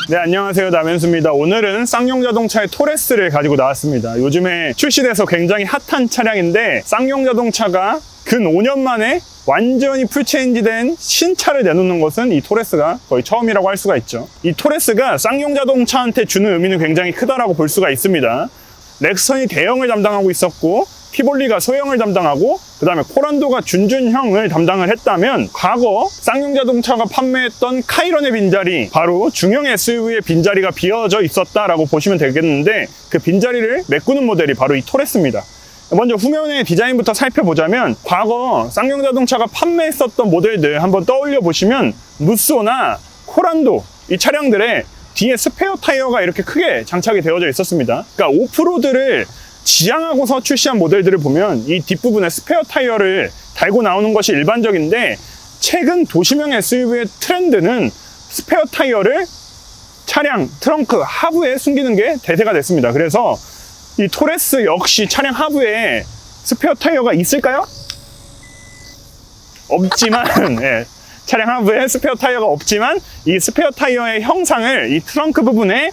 네, 안녕하세요. 남현수입니다. 오늘은 쌍용 자동차의 토레스를 가지고 나왔습니다. 요즘에 출시돼서 굉장히 핫한 차량인데 쌍용 자동차가 근 5년 만에 완전히 풀체인지된 신차를 내놓는 것은 이 토레스가 거의 처음이라고 할 수가 있죠. 이 토레스가 쌍용 자동차한테 주는 의미는 굉장히 크다라고 볼 수가 있습니다. 렉선이 대형을 담당하고 있었고 피볼리가 소형을 담당하고 그 다음에 코란도가 준준형을 담당을 했다면 과거 쌍용 자동차가 판매했던 카이런의 빈자리, 바로 중형 SUV의 빈자리가 비어져 있었다라고 보시면 되겠는데 그 빈자리를 메꾸는 모델이 바로 이 토레스입니다. 먼저 후면의 디자인부터 살펴보자면 과거 쌍용 자동차가 판매했었던 모델들 한번 떠올려 보시면 무쏘나 코란도 이 차량들의 뒤에 스페어 타이어가 이렇게 크게 장착이 되어져 있었습니다. 그러니까 오프로드를 지향하고서 출시한 모델들을 보면 이 뒷부분에 스페어 타이어를 달고 나오는 것이 일반적인데 최근 도시명 SUV의 트렌드는 스페어 타이어를 차량 트렁크 하부에 숨기는 게 대세가 됐습니다. 그래서 이 토레스 역시 차량 하부에 스페어 타이어가 있을까요? 없지만 예, 차량 하부에 스페어 타이어가 없지만 이 스페어 타이어의 형상을 이 트렁크 부분에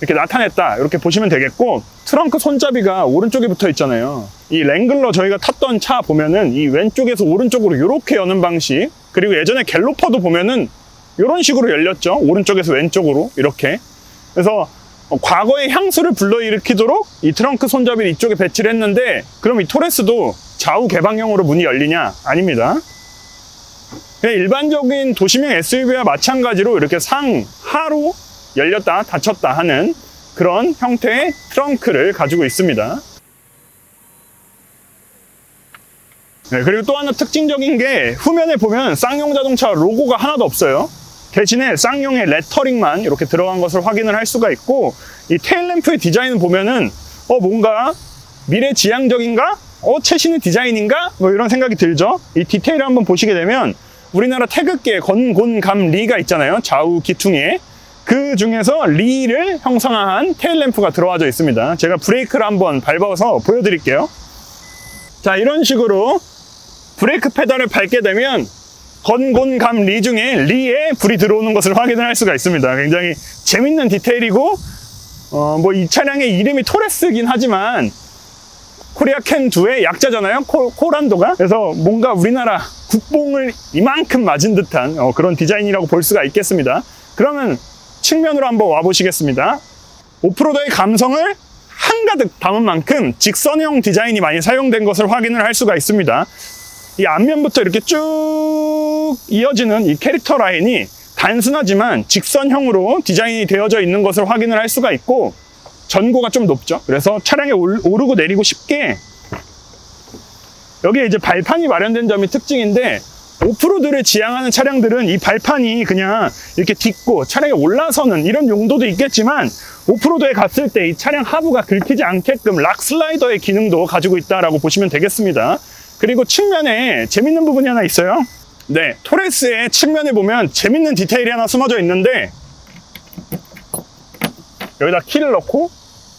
이렇게 나타냈다, 이렇게 보시면 되겠고, 트렁크 손잡이가 오른쪽에 붙어 있잖아요. 이 랭글러 저희가 탔던 차 보면은 이 왼쪽에서 오른쪽으로 이렇게 여는 방식, 그리고 예전에 갤로퍼도 보면은 이런 식으로 열렸죠. 오른쪽에서 왼쪽으로 이렇게. 그래서 과거의 향수를 불러일으키도록 이 트렁크 손잡이를 이쪽에 배치를 했는데, 그럼 이 토레스도 좌우 개방형으로 문이 열리냐? 아닙니다. 그냥 일반적인 도시명 SUV와 마찬가지로 이렇게 상하로 열렸다 닫혔다 하는 그런 형태의 트렁크를 가지고 있습니다. 네, 그리고 또 하나 특징적인 게 후면에 보면 쌍용 자동차 로고가 하나도 없어요. 대신에 쌍용의 레터링만 이렇게 들어간 것을 확인을 할 수가 있고, 이 테일램프의 디자인을 보면은 뭔가 미래지향적인가? 최신의 디자인인가? 뭐 이런 생각이 들죠. 이 디테일을 한번 보시게 되면 우리나라 태극기에 건곤감 리가 있잖아요. 좌우 기퉁에. 그 중에서 리를 형상화한 테일램프가 들어와져 있습니다. 제가 브레이크를 한번 밟아서 보여드릴게요. 자, 이런 식으로 브레이크 페달을 밟게 되면 건곤감 리 중에 리에 불이 들어오는 것을 확인을 할 수가 있습니다. 굉장히 재밌는 디테일이고, 이 차량의 이름이 토레스긴 하지만 코리아 캔2의 약자잖아요. 코란도가. 그래서 뭔가 우리나라 국뽕을 이만큼 맞은 듯한 그런 디자인이라고 볼 수가 있겠습니다. 그러면 측면으로 한번 와보시겠습니다. 오프로드의 감성을 한가득 담은 만큼 직선형 디자인이 많이 사용된 것을 확인을 할 수가 있습니다. 이 앞면부터 이렇게 쭉 이어지는 이 캐릭터 라인이 단순하지만 직선형으로 디자인이 되어져 있는 것을 확인을 할 수가 있고, 전고가 좀 높죠. 그래서 차량에 오르고 내리고 쉽게, 여기에 이제 발판이 마련된 점이 특징인데, 오프로드를 지향하는 차량들은 이 발판이 그냥 이렇게 딛고 차량에 올라서는 이런 용도도 있겠지만, 오프로드에 갔을 때 이 차량 하부가 긁히지 않게끔 락 슬라이더의 기능도 가지고 있다라고 보시면 되겠습니다. 그리고 측면에 재밌는 부분이 하나 있어요. 네, 토레스의 측면에 보면 재밌는 디테일이 하나 숨어져 있는데, 여기다 키를 넣고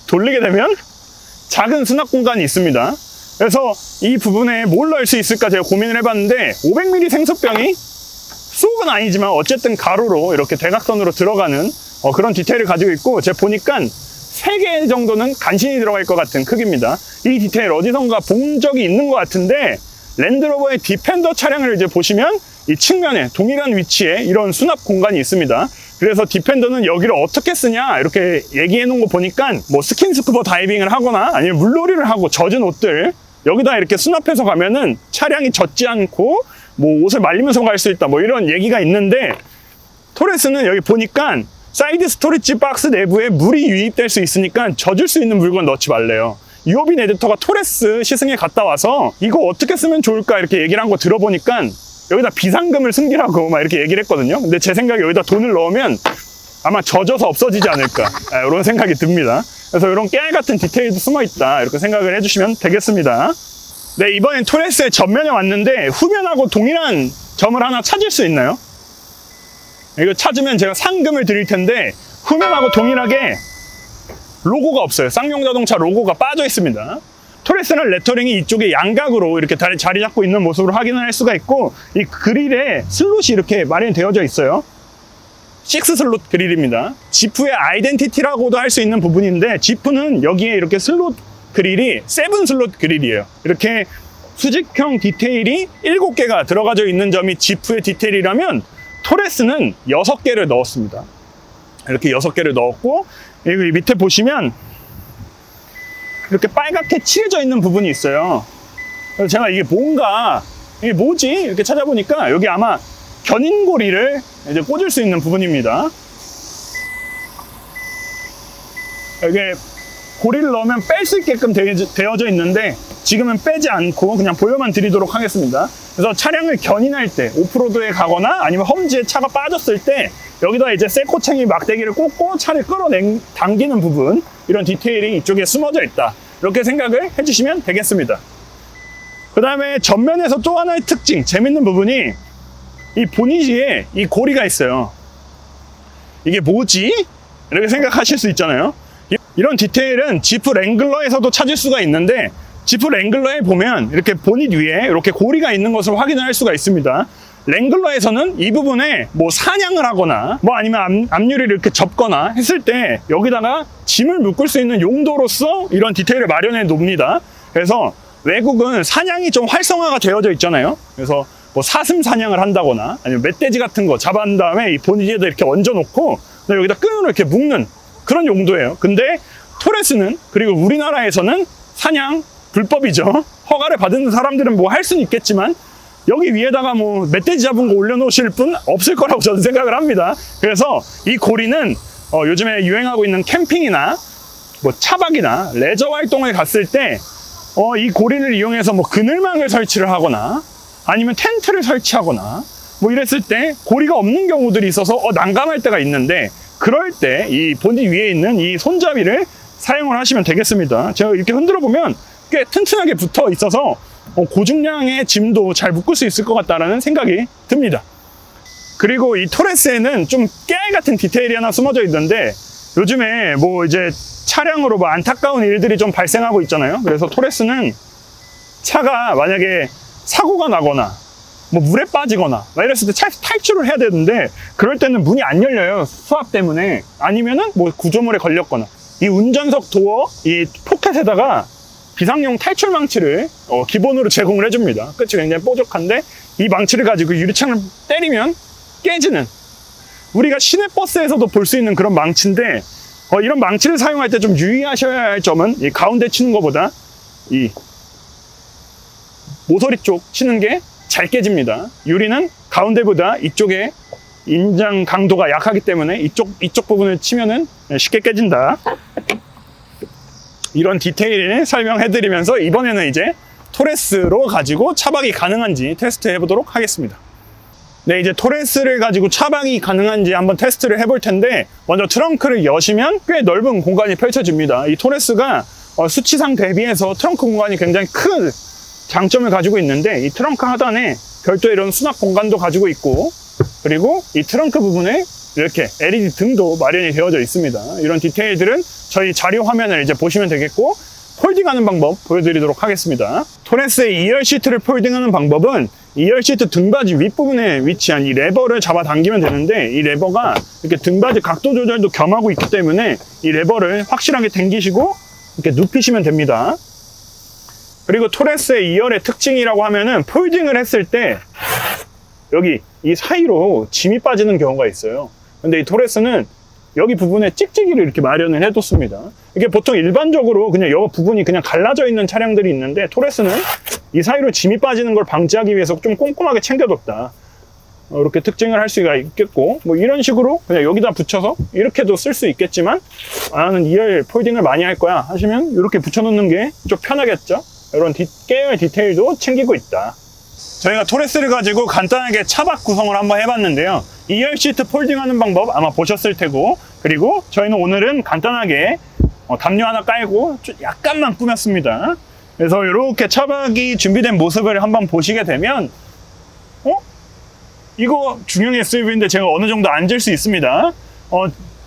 돌리게 되면 작은 수납 공간이 있습니다. 그래서 이 부분에 뭘 넣을 수 있을까 제가 고민을 해봤는데, 500ml 생수병이 쏙은 아니지만 어쨌든 가로로 이렇게 대각선으로 들어가는 그런 디테일을 가지고 있고, 제가 보니까 3개 정도는 간신히 들어갈 것 같은 크기입니다. 이 디테일 어디선가 본 적이 있는 것 같은데, 랜드로버의 디펜더 차량을 이제 보시면 이 측면에 동일한 위치에 이런 수납 공간이 있습니다. 그래서 디펜더는 여기를 어떻게 쓰냐 이렇게 얘기해 놓은 거 보니까 스킨스쿠버 다이빙을 하거나 아니면 물놀이를 하고 젖은 옷들 여기다 이렇게 수납해서 가면은 차량이 젖지 않고 옷을 말리면서 갈 수 있다 이런 얘기가 있는데, 토레스는 여기 보니까 사이드 스토리지 박스 내부에 물이 유입될 수 있으니까 젖을 수 있는 물건 넣지 말래요. 유어빈 에디터가 토레스 시승에 갔다 와서 이거 어떻게 쓰면 좋을까 이렇게 얘기를 한 거 들어보니까 여기다 비상금을 숨기라고 이렇게 얘기를 했거든요. 근데 제 생각에 여기다 돈을 넣으면 아마 젖어서 없어지지 않을까, 이런 생각이 듭니다. 그래서 이런 깨알 같은 디테일도 숨어 있다 이렇게 생각을 해주시면 되겠습니다. 네, 이번엔 토레스의 전면에 왔는데 후면하고 동일한 점을 하나 찾을 수 있나요? 이거 찾으면 제가 상금을 드릴 텐데, 후면하고 동일하게 로고가 없어요. 쌍용 자동차 로고가 빠져 있습니다. 토레스는 레터링이 이쪽에 양각으로 이렇게 자리 잡고 있는 모습으로 확인을 할 수가 있고, 이 그릴에 슬롯이 이렇게 마련되어져 있어요. 6슬롯 그릴입니다. 지프의 아이덴티티라고도 할 수 있는 부분인데, 지프는 여기에 이렇게 슬롯 그릴이 7슬롯 그릴이에요. 이렇게 수직형 디테일이 7개가 들어가져 있는 점이 지프의 디테일이라면, 토레스는 6개를 넣었습니다. 이렇게 6개를 넣었고, 여기 밑에 보시면 이렇게 빨갛게 칠해져 있는 부분이 있어요. 그래서 제가 이게 뭐지? 이렇게 찾아보니까 여기 아마 견인고리를 이제 꽂을 수 있는 부분입니다. 이게 고리를 넣으면 뺄 수 있게끔 되어져 있는데, 지금은 빼지 않고 그냥 보여만 드리도록 하겠습니다. 그래서 차량을 견인할 때, 오프로드에 가거나 아니면 험지에 차가 빠졌을 때 여기다 이제 쇠꼬챙이 막대기를 꽂고 차를 당기는 부분, 이런 디테일이 이쪽에 숨어져 있다, 이렇게 생각을 해주시면 되겠습니다. 그 다음에 전면에서 또 하나의 특징, 재밌는 부분이 이 보닛에 이 고리가 있어요. 이게 뭐지? 이렇게 생각하실 수 있잖아요. 이런 디테일은 지프 랭글러에서도 찾을 수가 있는데, 지프 랭글러에 보면 이렇게 보닛 위에 이렇게 고리가 있는 것을 확인을 할 수가 있습니다. 랭글러에서는 이 부분에 뭐 사냥을 하거나 뭐 아니면 앞유리를 이렇게 접거나 했을 때 여기다가 짐을 묶을 수 있는 용도로서 이런 디테일을 마련해 놓습니다. 그래서 외국은 사냥이 좀 활성화가 되어져 있잖아요. 그래서 뭐 사슴 사냥을 한다거나 아니면 멧돼지 같은 거 잡아온 다음에 이 보닛에다 이렇게 얹어 놓고 여기다 끈으로 이렇게 묶는 그런 용도예요. 근데 토레스는, 그리고 우리나라에서는 사냥 불법이죠. 허가를 받은 사람들은 뭐 할 수는 있겠지만 여기 위에다가 뭐 멧돼지 잡은 거 올려놓으실 분 없을 거라고 저는 생각을 합니다. 그래서 이 고리는 요즘에 유행하고 있는 캠핑이나 뭐 차박이나 레저 활동을 갔을 때 이 고리를 이용해서 뭐 그늘망을 설치를 하거나 아니면 텐트를 설치하거나 뭐 이랬을 때 고리가 없는 경우들이 있어서 난감할 때가 있는데, 그럴 때 이 보닛 위에 있는 이 손잡이를 사용을 하시면 되겠습니다. 제가 이렇게 흔들어 보면 꽤 튼튼하게 붙어 있어서 고중량의 짐도 잘 묶을 수 있을 것 같다라는 생각이 듭니다. 그리고 이 토레스에는 좀 깨알 같은 디테일이 하나 숨어져 있는데, 요즘에 뭐 이제 차량으로 뭐 안타까운 일들이 좀 발생하고 있잖아요. 그래서 토레스는 차가 만약에 사고가 나거나 뭐 물에 빠지거나 막 이랬을 때 차 탈출을 해야 되는데, 그럴 때는 문이 안 열려요. 수압 때문에. 아니면은 뭐 구조물에 걸렸거나. 이 운전석 도어 이 포켓에다가 비상용 탈출 망치를 기본으로 제공을 해줍니다. 끝이 굉장히 뾰족한데 이 망치를 가지고 유리창을 때리면 깨지는, 우리가 시내버스에서도 볼 수 있는 그런 망치인데, 이런 망치를 사용할 때 좀 유의하셔야 할 점은 이 가운데 치는 것보다 이 모서리 쪽 치는 게 잘 깨집니다. 유리는 가운데보다 이쪽에 인장 강도가 약하기 때문에 이쪽 부분을 치면은 쉽게 깨진다. 이런 디테일을 설명해드리면서 이번에는 이제 토레스로 가지고 차박이 가능한지 테스트 해보도록 하겠습니다. 네, 이제 토레스를 가지고 차박이 가능한지 한번 테스트를 해볼 텐데, 먼저 트렁크를 여시면 꽤 넓은 공간이 펼쳐집니다. 이 토레스가 수치상 대비해서 트렁크 공간이 굉장히 큰 장점을 가지고 있는데, 이 트렁크 하단에 별도의 이런 수납 공간도 가지고 있고, 그리고 이 트렁크 부분에 이렇게 LED 등도 마련이 되어져 있습니다. 이런 디테일들은 저희 자료 화면을 이제 보시면 되겠고, 폴딩하는 방법 보여드리도록 하겠습니다. 토레스의 2열 시트를 폴딩하는 방법은 2열 시트 등받이 윗부분에 위치한 이 레버를 잡아 당기면 되는데, 이 레버가 이렇게 등받이 각도 조절도 겸하고 있기 때문에 이 레버를 확실하게 당기시고 이렇게 눕히시면 됩니다. 그리고 토레스의 2열의 특징이라고 하면은 폴딩을 했을 때 여기 이 사이로 짐이 빠지는 경우가 있어요. 근데 이 토레스는 여기 부분에 찍찍이를 이렇게 마련을 해뒀습니다. 이게 보통 일반적으로 그냥 이 부분이 그냥 갈라져 있는 차량들이 있는데, 토레스는 이 사이로 짐이 빠지는 걸 방지하기 위해서 좀 꼼꼼하게 챙겨뒀다. 이렇게 특징을 할 수가 있겠고, 뭐 이런 식으로 그냥 여기다 붙여서 이렇게도 쓸 수 있겠지만, 나는 2열 폴딩을 많이 할 거야 하시면 이렇게 붙여놓는 게 좀 편하겠죠. 이런 깨알 디테일도 챙기고 있다. 저희가 토레스를 가지고 간단하게 차박 구성을 한번 해봤는데요. 2열 시트 폴딩하는 방법 아마 보셨을 테고, 그리고 저희는 오늘은 간단하게 담요 하나 깔고 약간만 꾸몄습니다. 그래서 이렇게 차박이 준비된 모습을 한번 보시게 되면 이거 중형 SUV인데 제가 어느 정도 앉을 수 있습니다.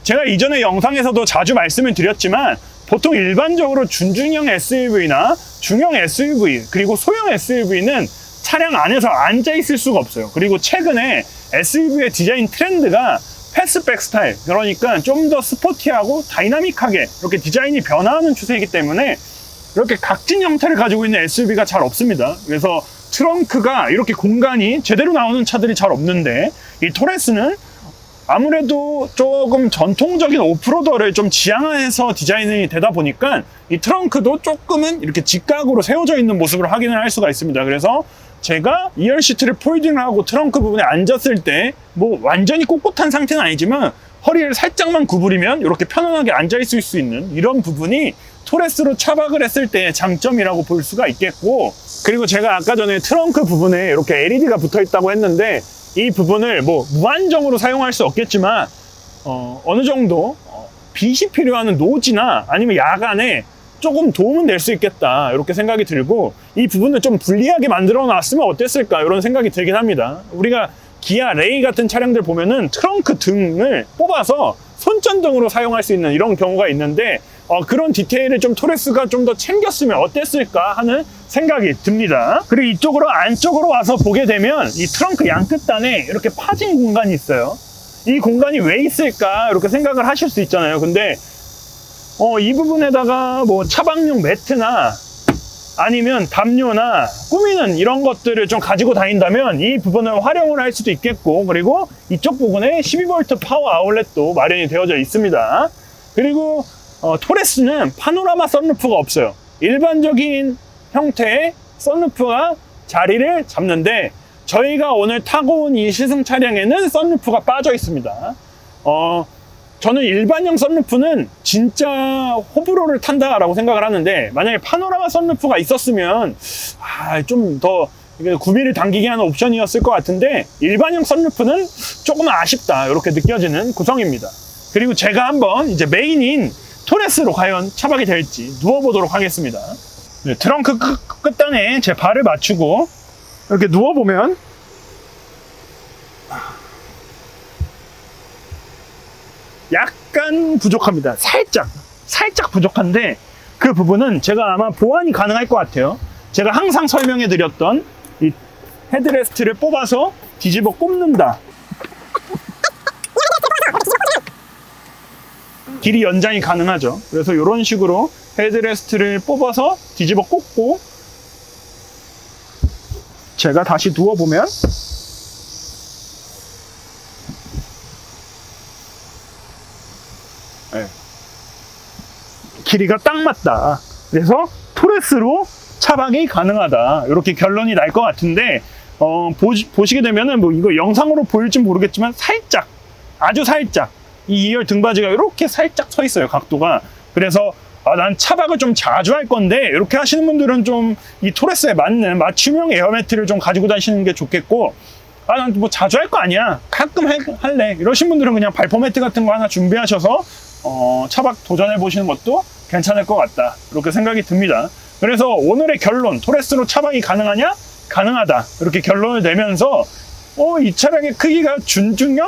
제가 이전에 영상에서도 자주 말씀을 드렸지만, 보통 일반적으로 준중형 SUV나 중형 SUV 그리고 소형 SUV는 차량 안에서 앉아 있을 수가 없어요. 그리고 최근에 SUV의 디자인 트렌드가 패스백 스타일, 그러니까 좀 더 스포티하고 다이나믹하게 이렇게 디자인이 변화하는 추세이기 때문에 이렇게 각진 형태를 가지고 있는 SUV가 잘 없습니다. 그래서 트렁크가 이렇게 공간이 제대로 나오는 차들이 잘 없는데, 이 토레스는 아무래도 조금 전통적인 오프로더를 좀 지향해서 디자인이 되다 보니까 이 트렁크도 조금은 이렇게 직각으로 세워져 있는 모습을 확인을 할 수가 있습니다. 그래서 제가 2열 시트를 폴딩을 하고 트렁크 부분에 앉았을 때 뭐 완전히 꼿꼿한 상태는 아니지만 허리를 살짝만 구부리면 이렇게 편안하게 앉아 있을 수 있는 이런 부분이 토레스로 차박을 했을 때의 장점이라고 볼 수가 있겠고, 그리고 제가 아까 전에 트렁크 부분에 이렇게 LED가 붙어 있다고 했는데 이 부분을 뭐 무한정으로 사용할 수 없겠지만 어느 정도 빛이 필요한 노지나 아니면 야간에 조금 도움은 될 수 있겠다 이렇게 생각이 들고, 이 부분을 좀 불리하게 만들어 놨으면 어땠을까 이런 생각이 들긴 합니다. 우리가 기아 레이 같은 차량들 보면은 트렁크 등을 뽑아서 손전등으로 사용할 수 있는 이런 경우가 있는데 그런 디테일을 좀 토레스가 좀 더 챙겼으면 어땠을까 하는 생각이 듭니다. 그리고 이쪽으로 안쪽으로 와서 보게 되면 이 트렁크 양끝단에 이렇게 파진 공간이 있어요. 이 공간이 왜 있을까 이렇게 생각을 하실 수 있잖아요. 근데 이 부분에다가 뭐 차박용 매트나 아니면 담요나 꾸미는 이런 것들을 좀 가지고 다닌다면 이 부분을 활용을 할 수도 있겠고, 그리고 이쪽 부분에 12V 파워 아울렛도 마련이 되어져 있습니다. 그리고 토레스는 파노라마 썬루프가 없어요. 일반적인 형태의 썬루프가 자리를 잡는데 저희가 오늘 타고 온 이 시승 차량에는 썬루프가 빠져 있습니다. 저는 일반형 썬루프는 진짜 호불호를 탄다라고 생각을 하는데, 만약에 파노라마 썬루프가 있었으면 좀 더 구미를 당기게 하는 옵션이었을 것 같은데, 일반형 썬루프는 조금 아쉽다 이렇게 느껴지는 구성입니다. 그리고 제가 한번 이제 메인인 토레스로 과연 차박이 될지 누워보도록 하겠습니다. 네, 트렁크 끝단에 제 발을 맞추고 이렇게 누워보면 약간 부족합니다. 살짝 부족한데 그 부분은 제가 아마 보완이 가능할 것 같아요. 제가 항상 설명해 드렸던 이 헤드레스트를 뽑아서 뒤집어 꼽는다, 길이 연장이 가능하죠. 그래서 이런 식으로 헤드레스트를 뽑아서 뒤집어 꽂고 제가 다시 누워보면 길이가 딱 맞다. 그래서 토레스로 차박이 가능하다. 이렇게 결론이 날 것 같은데, 보시게 되면은 뭐 이거 영상으로 보일지 모르겠지만 아주 살짝 이 2열 등받이가 이렇게 살짝 서 있어요, 각도가. 그래서 난 차박을 좀 자주 할 건데 이렇게 하시는 분들은 좀 이 토레스에 맞는 맞춤형 에어매트를 좀 가지고 다니시는 게 좋겠고, 난 뭐 자주 할 거 아니야, 가끔 할래 이러신 분들은 그냥 발포 매트 같은 거 하나 준비하셔서 차박 도전해 보시는 것도 괜찮을 것 같다 이렇게 생각이 듭니다. 그래서 오늘의 결론, 토레스로 차박이 가능하냐? 가능하다 이렇게 결론을 내면서 이 차량의 크기가 중형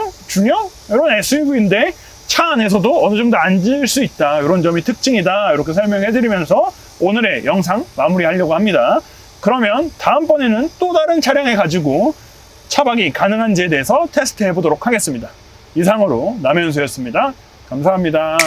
이런 SUV인데 차 안에서도 어느 정도 앉을 수 있다, 이런 점이 특징이다 이렇게 설명해 드리면서 오늘의 영상 마무리하려고 합니다. 그러면 다음번에는 또 다른 차량을 가지고 차박이 가능한지에 대해서 테스트 해보도록 하겠습니다. 이상으로 남현수였습니다. 감사합니다.